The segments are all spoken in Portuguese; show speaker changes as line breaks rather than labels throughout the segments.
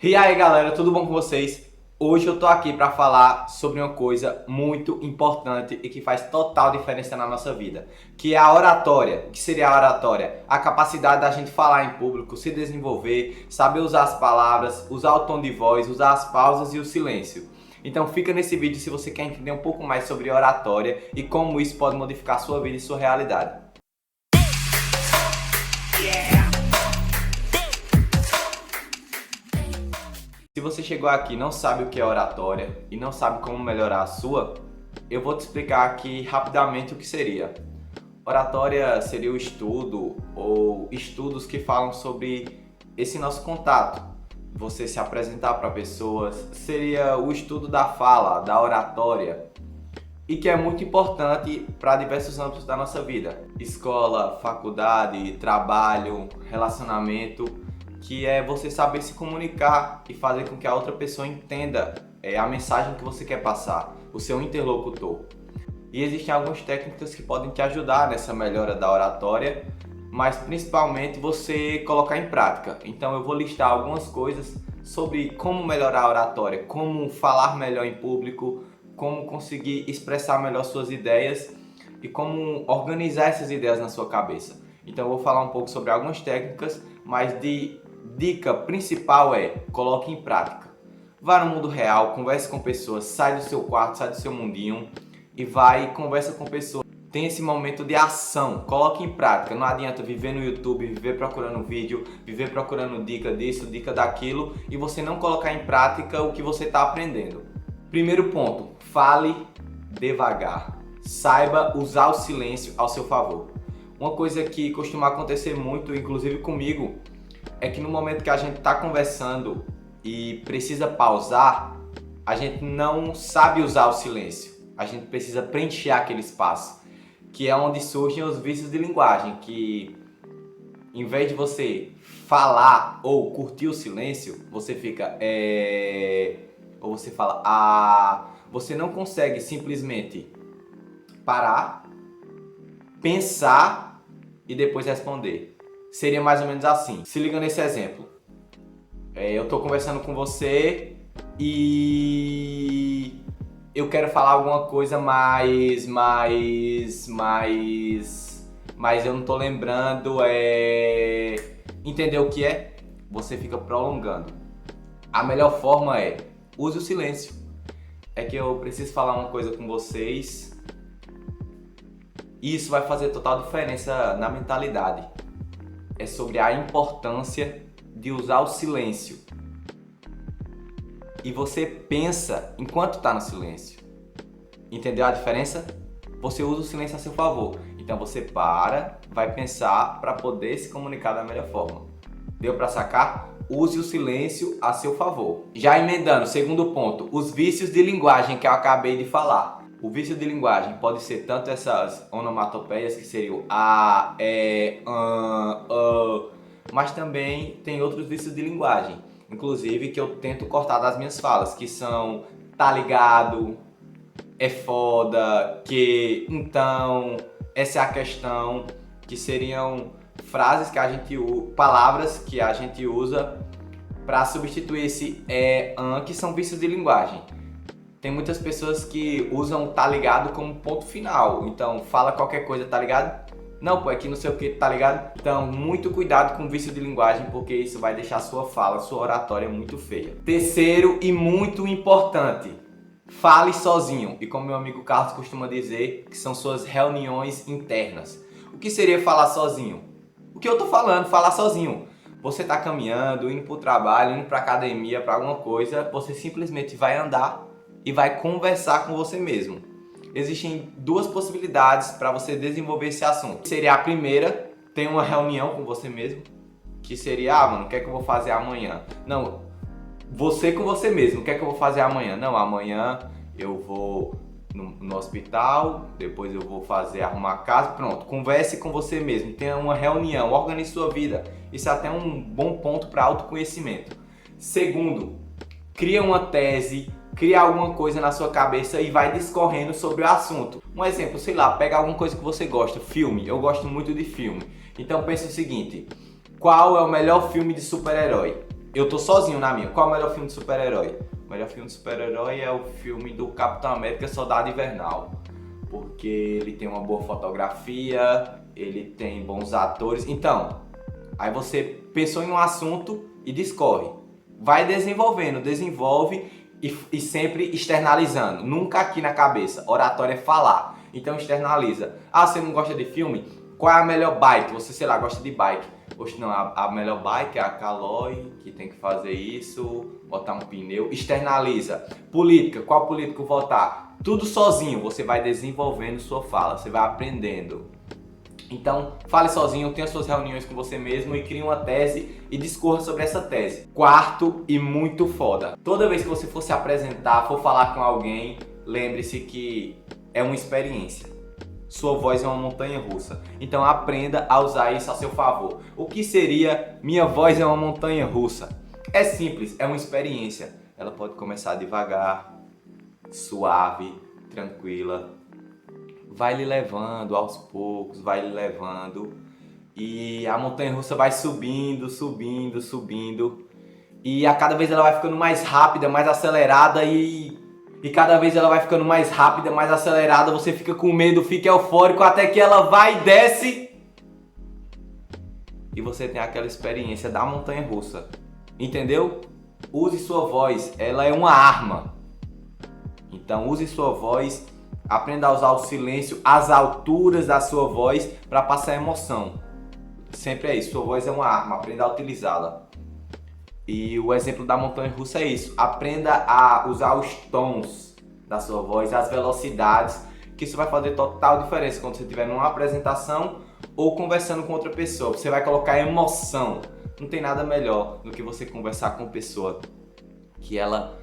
E aí galera, tudo bom com vocês? Hoje eu tô aqui para falar sobre uma coisa muito importante e que faz total diferença na nossa vida, que é a oratória. O que seria a oratória? A capacidade da gente falar em público, se desenvolver, saber usar as palavras, usar o tom de voz, usar as pausas e o silêncio. Então fica nesse vídeo se você quer entender um pouco mais sobre oratória e como isso pode modificar a sua vida e sua realidade. Se você chegou aqui e não sabe o que é oratória e não sabe como melhorar a sua, eu vou te explicar aqui rapidamente o que seria. Oratória seria o estudo ou estudos que falam sobre esse nosso contato. Você se apresentar para pessoas, seria o estudo da fala, da oratória, e que é muito importante para diversos âmbitos da nossa vida. Escola, faculdade, trabalho, relacionamento, que é você saber se comunicar e fazer com que a outra pessoa entenda a mensagem que você quer passar, o seu interlocutor. E existem algumas técnicas que podem te ajudar nessa melhora da oratória, mas principalmente você colocar em prática. Então eu vou listar algumas coisas sobre como melhorar a oratória, como falar melhor em público, como conseguir expressar melhor suas ideias e como organizar essas ideias na sua cabeça. Então eu vou falar um pouco sobre algumas técnicas, mas de dica principal é: coloque em prática. Vá no mundo real, converse com pessoas, sai do seu quarto, sai do seu mundinho e vai e conversa com pessoas. Tem esse momento de ação, coloque em prática. Não adianta viver no YouTube, viver procurando vídeo, viver procurando dica disso, dica daquilo e você não colocar em prática o que você está aprendendo. Primeiro ponto, fale devagar. Saiba usar o silêncio ao seu favor. Uma coisa que costuma acontecer muito, inclusive comigo, é que no momento que a gente está conversando e precisa pausar, a gente não sabe usar o silêncio. A gente precisa preencher aquele espaço, que é onde surgem os vícios de linguagem, que em vez de você falar ou curtir o silêncio, você fica ou você fala você não consegue simplesmente parar, pensar e depois responder. Seria mais ou menos assim. Se liga nesse exemplo. Eu tô conversando com você e eu quero falar alguma coisa mas eu não tô lembrando. Entendeu o que é? Você fica prolongando. A melhor forma é: use o silêncio. É que eu preciso falar uma coisa com vocês. E isso vai fazer total diferença na mentalidade. É sobre a importância de usar o silêncio. E você pensa enquanto está no silêncio. Entendeu a diferença? Você usa o silêncio a seu favor. Então você para, vai pensar para poder se comunicar da melhor forma. Deu para sacar? Use o silêncio a seu favor. Já emendando, segundo ponto, os vícios de linguagem que eu acabei de falar. O vício de linguagem pode ser tanto essas onomatopeias que seriam mas também tem outros vícios de linguagem, inclusive que eu tento cortar das minhas falas, que são tá ligado, é foda, que, então, essa é a questão, que seriam frases que a gente palavras que a gente usa para substituir esse que são vícios de linguagem. Tem muitas pessoas que usam tá ligado como ponto final. Então, fala qualquer coisa, tá ligado? Não, pô, é que não sei o que, tá ligado? Então, muito cuidado com o vício de linguagem, porque isso vai deixar sua fala, sua oratória muito feia. Terceiro e muito importante, fale sozinho. E como meu amigo Carlos costuma dizer, que são suas reuniões internas. O que seria falar sozinho? O que eu tô falando, falar sozinho. Você tá caminhando, indo pro trabalho, indo pra academia, pra alguma coisa, você simplesmente vai andar e vai conversar com você mesmo. Existem duas possibilidades para você desenvolver esse assunto. Seria a primeira, ter uma reunião com você mesmo, que seria, mano, o que é que eu vou fazer amanhã? Não, você com você mesmo, o que é que eu vou fazer amanhã? Não, amanhã eu vou no hospital, depois eu vou arrumar a casa, pronto. Converse com você mesmo, tenha uma reunião, organize sua vida. Isso é até um bom ponto para autoconhecimento. Segundo, cria uma tese, cria alguma coisa na sua cabeça e vai discorrendo sobre o assunto. Um exemplo, sei lá, pega alguma coisa que você gosta, filme. Eu gosto muito de filme. Então pensa o seguinte: qual é o melhor filme de super-herói? eu tô sozinho na minha. Qual é o melhor filme de super-herói? O melhor filme de super-herói é o filme do Capitão América Soldado Invernal. Porque ele tem uma boa fotografia, ele tem bons atores. Então, aí você pensou em um assunto e discorre. Vai desenvolvendo, desenvolve e sempre externalizando. Nunca aqui na cabeça. Oratória é falar. Então externaliza. Ah, você não gosta de filme? Qual é a melhor bike? Você, sei lá, gosta de bike. Poxa, não, a melhor bike é a Caloi, que tem que fazer isso, botar um pneu. Externaliza. Política, qual político votar? Tudo sozinho, você vai desenvolvendo sua fala, você vai aprendendo. Então, fale sozinho, tenha suas reuniões com você mesmo e crie uma tese e discorra sobre essa tese. Quarto e muito foda. Toda vez que você for se apresentar, for falar com alguém, lembre-se que é uma experiência. Sua voz é uma montanha russa. Então aprenda a usar isso a seu favor. O que seria minha voz é uma montanha russa? É simples, é uma experiência. Ela pode começar devagar, suave, tranquila. Vai lhe levando aos poucos, vai lhe levando. E a montanha russa vai subindo, subindo, subindo. E a cada vez ela vai ficando mais rápida, mais acelerada e cada vez ela vai ficando mais rápida, mais acelerada, você fica com medo, fica eufórico, até que ela vai e desce. E você tem aquela experiência da montanha russa. Entendeu? Use sua voz, ela é uma arma. Então use sua voz, aprenda a usar o silêncio, as alturas da sua voz para passar emoção. Sempre é isso, sua voz é uma arma, aprenda a utilizá-la. E o exemplo da montanha russa é isso. Aprenda a usar os tons da sua voz, as velocidades, que isso vai fazer total diferença quando você estiver numa apresentação ou conversando com outra pessoa. Você vai colocar emoção. Não tem nada melhor do que você conversar com uma pessoa que ela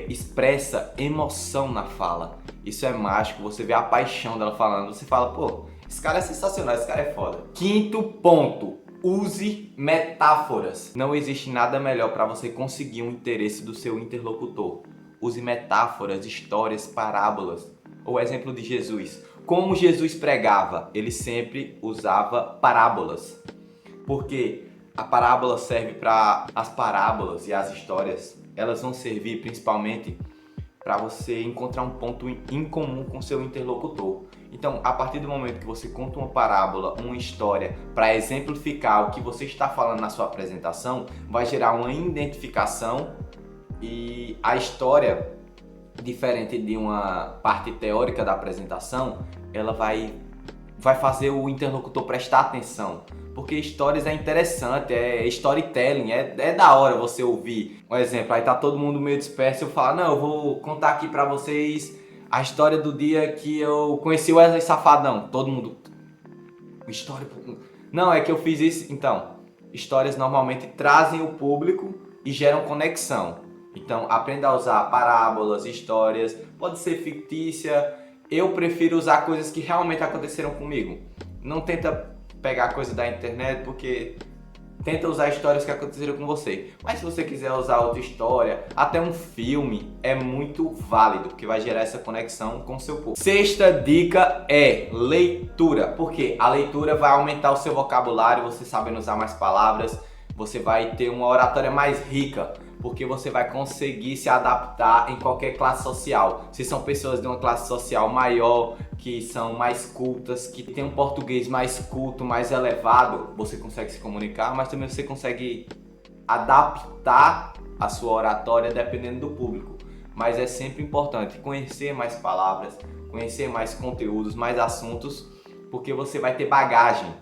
expressa emoção na fala. Isso é mágico, você vê a paixão dela falando, você fala, pô, esse cara é sensacional, esse cara é foda. Quinto ponto. Use metáforas. Não existe nada melhor para você conseguir um interesse do seu interlocutor. Use metáforas, histórias, parábolas. O exemplo de Jesus. Como Jesus pregava? Ele sempre usava parábolas. Porque a parábola serve para as parábolas e as histórias. Elas vão servir principalmente para você encontrar um ponto em comum com seu interlocutor. Então, a partir do momento que você conta uma parábola, uma história, para exemplificar o que você está falando na sua apresentação, vai gerar uma identificação e a história, diferente de uma parte teórica da apresentação, ela vai fazer o interlocutor prestar atenção. Porque histórias é interessante, é storytelling, é da hora você ouvir. Um exemplo, aí tá todo mundo meio disperso e eu falo, não, eu vou contar aqui pra vocês a história do dia que eu conheci o Wesley Safadão. Todo mundo... História... Não, é que eu fiz isso... Então, histórias normalmente trazem o público e geram conexão. Então, aprenda a usar parábolas, histórias, pode ser fictícia. Eu prefiro usar coisas que realmente aconteceram comigo. Não tenta pegar coisa da internet, porque tenta usar histórias que aconteceram com você. Mas se você quiser usar outra história, até um filme, é muito válido, porque vai gerar essa conexão com o seu público. Sexta dica é leitura, porque a leitura vai aumentar o seu vocabulário, você sabendo usar mais palavras, você vai ter uma oratória mais rica, porque você vai conseguir se adaptar em qualquer classe social. Se são pessoas de uma classe social maior, que são mais cultas, que tem um português mais culto, mais elevado, você consegue se comunicar, mas também você consegue adaptar a sua oratória dependendo do público. Mas é sempre importante conhecer mais palavras, conhecer mais conteúdos, mais assuntos, porque você vai ter bagagem.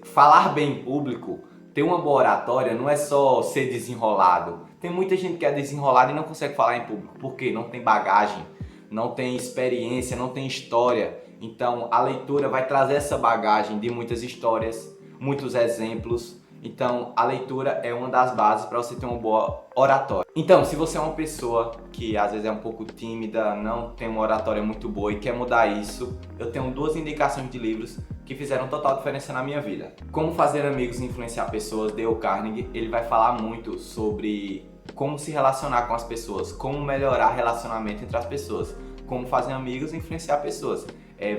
Falar bem em público, ter uma boa oratória não é só ser desenrolado. Tem muita gente que é desenrolada e não consegue falar em público. Por quê? Não tem bagagem, não tem experiência, não tem história. Então a leitura vai trazer essa bagagem de muitas histórias, muitos exemplos. Então a leitura é uma das bases para você ter uma boa oratória. Então, se você é uma pessoa que às vezes é um pouco tímida, não tem uma oratória muito boa e quer mudar isso, eu tenho 2 indicações de livros que fizeram total diferença na minha vida. Como Fazer Amigos e Influenciar Pessoas, Dale Carnegie, ele vai falar muito sobre como se relacionar com as pessoas, como melhorar relacionamento entre as pessoas, como fazer amigos e influenciar pessoas.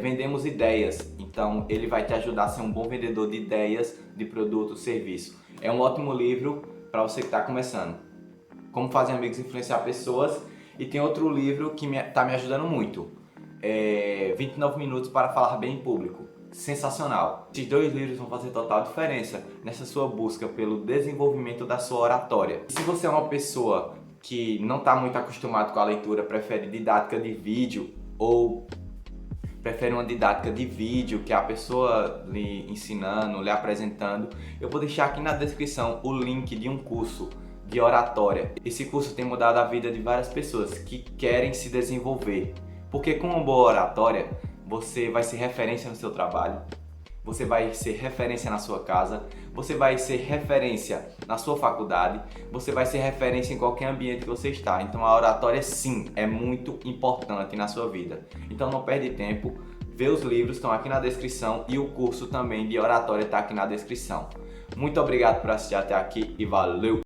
Vendemos ideias, então ele vai te ajudar a ser um bom vendedor de ideias, de produto, serviço. É um ótimo livro para você que está começando. Como Fazer Amigos e Influenciar Pessoas. E tem outro livro que está me ajudando muito. 29 Minutos para Falar Bem em Público. Sensacional. Esses dois livros vão fazer total diferença nessa sua busca pelo desenvolvimento da sua oratória. E se você é uma pessoa que não está muito acostumado com a leitura, prefere didática de vídeo ou prefere uma didática de vídeo, que é a pessoa lhe ensinando, lhe apresentando, eu vou deixar aqui na descrição o link de um curso de oratória. Esse curso tem mudado a vida de várias pessoas que querem se desenvolver, porque com uma boa oratória você vai ser referência no seu trabalho, você vai ser referência na sua casa, você vai ser referência na sua faculdade, você vai ser referência em qualquer ambiente que você está. Então a oratória sim é muito importante na sua vida. Então não perde tempo, vê os livros, estão aqui na descrição, e o curso também de oratória está aqui na descrição. Muito obrigado por assistir até aqui e valeu!